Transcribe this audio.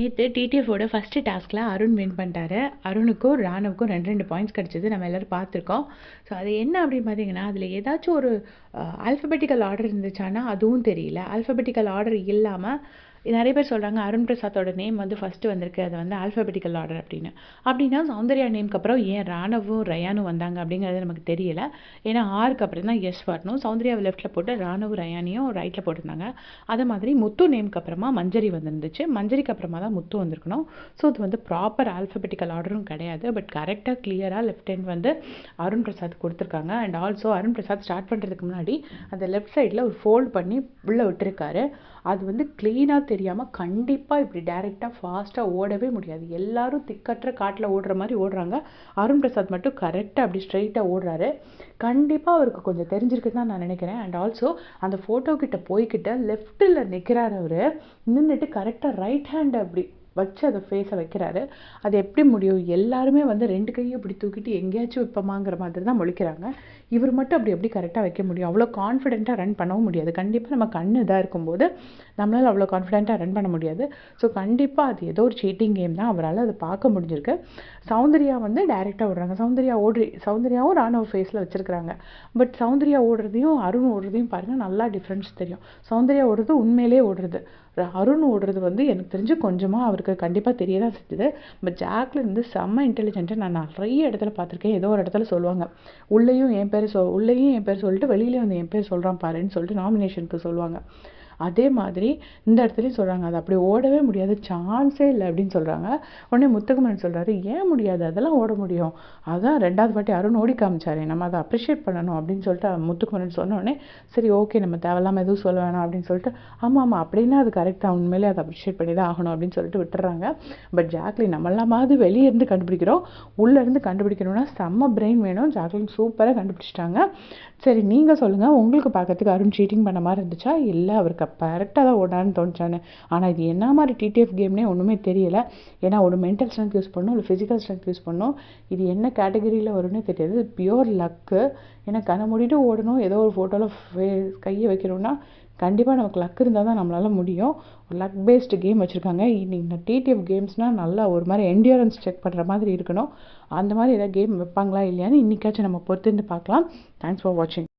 நேற்று டிடிஎஃபோட ஃபஸ்ட்டு டாஸ்கில் அருண் வின் பண்ணிட்டாரு. அருணுக்கும் ராணுவுக்கும் 2 பாயிண்ட்ஸ் கிடச்சிது. நம்ம எல்லோரும் பார்த்துருக்கோம். ஸோ அது என்ன அப்படின்னு பார்த்தீங்கன்னா, அதில் ஏதாச்சும் ஒரு ஆல்ஃபபெட்டிக்கல் ஆர்டர் இருந்துச்சானா அதுவும் தெரியல. ஆல்ஃபபெட்டிக்கல் ஆர்டர் இல்லாமல் நிறைய பேர் சொல்கிறாங்க அருண் பிரசாத்தோட நேம் வந்து ஃபஸ்ட்டு வந்திருக்கு, அது வந்து ஆல்ஃபபெட்டிக்கல் ஆர்டர் அப்படின்னு. அப்படின்னா சௌந்தர்யா நேம்க்கு அப்புறம் ஏன் ராணுவும் ரயானும் வந்தாங்க அப்படிங்கிறது நமக்கு தெரியல. ஏன்னா ஆருக்கு அப்புறம் தான் எஸ் வரணும். சௌந்தர்யாவை லெஃப்ட்டில் போட்டு ராணுவ ரயானியும் ரைட்டில் போட்டிருந்தாங்க. அதே மாதிரி முத்து நேம்க்கு அப்புறமா மஞ்சரி வந்துருந்துச்சு. மஞ்சரிக்கு அப்புறமா தான் முத்து வந்திருக்கணும். ஸோ இது வந்து ப்ராப்பர் ஆல்ஃபபெட்டிக்கல் ஆர்டரும் கிடையாது. பட் கரெக்டாக கிளியராக லெஃப்ட் ஹேண்ட் வந்து அருண் பிரசாத் கொடுத்துருக்காங்க. And also Arun Prasad start பண்ணுறதுக்கு முன்னாடி அந்த லெஃப்ட் சைடில் ஒரு ஃபோல்ட் பண்ணி உள்ளே விட்டுருக்காரு. அது வந்து க்ளீனாக தெரியாமல் கண்டிப்பாக இப்படி டைரெக்டாக ஃபாஸ்ட்டாக ஓடவே முடியாது. எல்லாரும் திக்கற்ற காட்டில் ஓடுற மாதிரி ஓடுறாங்க. அருண் பிரசாத் மட்டும் கரெக்டாக அப்படி ஸ்ட்ரைட்டாக ஓடுறாரு. கண்டிப்பாக அவருக்கு கொஞ்சம் தெரிஞ்சிருக்குன்னு தான் நான் நினைக்கிறேன். அண்ட் ஆல்சோ அந்த ஃபோட்டோ கிட்ட போய்கிட்ட லெஃப்ட்டில் நிற்கிறார். அவர் நின்றுட்டு கரெக்டாக ரைட் ஹேண்டை அப்படி வச்சு அதை ஃபேஸை வைக்கிறாரு. அது எப்படி முடியும்? எல்லாருமே வந்து 2 கையும் இப்படி தூக்கிட்டு எங்கேயாச்சும் வைப்போமாங்கிற மாதிரி தான் முழிக்கிறாங்க. இவர் மட்டும் அப்படி எப்படி கரெக்டாக வைக்க முடியும்? அவ்வளோ கான்ஃபிடென்ட்டாக ரன் பண்ணவும் முடியாது. கண்டிப்பாக நம்ம கண்ணு இதாக இருக்கும்போது நம்மளால் அவ்வளோ கான்ஃபிடென்ட்டாக ரன் பண்ண முடியாது. ஸோ கண்டிப்பாக அது ஏதோ ஒரு சீட்டிங் கேம் தான். அவரால் அதை பார்க்க முடிஞ்சிருக்கு. சௌந்தர்யா வந்து டைரெக்டாக ஓடுறாங்க. சௌந்தர்யாவும் ராணுவ ஃபேஸில் வச்சுருக்கிறாங்க. பட் சௌந்தர்யா ஓடுறதையும் அருண் ஓடுறதையும் பாருங்கள், நல்லா டிஃப்ரென்ஸ் தெரியும். சௌந்தர்யா ஓடுறது உண்மையிலே ஓடுறது. அருண் ஓடுறது வந்து எனக்கு தெரிஞ்சு கொஞ்சமாக அவருக்கு கண்டிப்பாக தெரிய தான் செஞ்சுது. பட் ஜாக்லின் வந்து செம்ம இன்டெலிஜென்ட்டு. நான் நிறைய இடத்துல பார்த்துருக்கேன். ஏதோ ஒரு இடத்துல சொல்லுவாங்க, உள்ளேயும் என் பேர் சொல்லிட்டு வெளியிலே வந்து என் பேர் சொல்கிறான் பாருன்னு சொல்லிட்டு நாமினேஷனுக்கு சொல்லுவாங்க. அதே மாதிரி இந்த இடத்துலையும் சொல்கிறாங்க, அது அப்படி ஓடவே முடியாது, சான்ஸே இல்லை அப்படின்னு சொல்கிறாங்க. உடனே முத்துக்குமரன் சொல்கிறாரு, ஏன் முடியாது, அதெல்லாம் ஓட முடியும், அதான் 2வது வாட்டி அருண் ஓடி காமிச்சாரு, நம்ம அதை அப்ரிஷியேட் பண்ணணும் அப்படின்னு சொல்லிட்டு முத்துக்குமரன் சொன்னோடனே சரி ஓகே நம்ம தேவையில்லாமல் எதுவும் சொல்ல வேணாம் அப்படின்னு சொல்லிட்டு ஆமாம் அப்படின்னா அது கரெக்டாக உண்மையிலே அதை அப்ரிஷியேட் பண்ணி தான் ஆகணும் அப்படின்னு சொல்லிட்டு விட்டுறாங்க. பட் ஜாக்லின் நம்மளாமாவது வெளியே இருந்து கண்டுபிடிக்கிறோம், உள்ளேருந்து கண்டுபிடிக்கணும்னா செம்ம பிரெயின் வேணும். ஜாக்லின் சூப்பராக கண்டுபிடிச்சிட்டாங்க. சரி நீங்கள் சொல்லுங்கள், உங்களுக்கு பார்க்கறதுக்கு அருண் சீட்டிங் பண்ண மாதிரி இருந்துச்சா, இல்லை அவருக்கு கரெக்டாக தான் ஓடான்னு தோணுச்சான்னு? ஆனால் இது என்ன மாதிரி டிடிஎஃப் கேம்னே ஒன்றுமே தெரியலை. ஏன்னா ஒரு மென்டல் ஸ்ட்ரென்த் யூஸ் பண்ணணும், இல்லை ஃபிசிக்கல் ஸ்ட்ரென்த் யூஸ் பண்ணணும். இது என்ன கேட்டகரியில் வரும்னே தெரியாது. இது பியூர் லக்கு. ஏன்னா கண்ணை மூடிட்டு ஓடணும், ஏதோ ஒரு ஃபோட்டோவில் கையை வைக்கணும்னா கண்டிப்பாக நமக்கு லக் இருந்தால் தான் நம்மளால் முடியும். ஒரு லக் பேஸ்டு கேம் வச்சுருக்காங்க. இந்த டிடிஎஃப் கேம்ஸ்னால் நல்லா ஒரு மாதிரி என்டியூரன்ஸ் செக் பண்ணுற மாதிரி இருக்கணும். அந்த மாதிரி ஏதாவது கேம் வைப்பாங்களா இல்லையான்னு இன்றைக்காச்சும் நம்ம பொறுத்திருந்து பார்க்கலாம். தேங்க்ஸ் ஃபார் வாட்சிங்.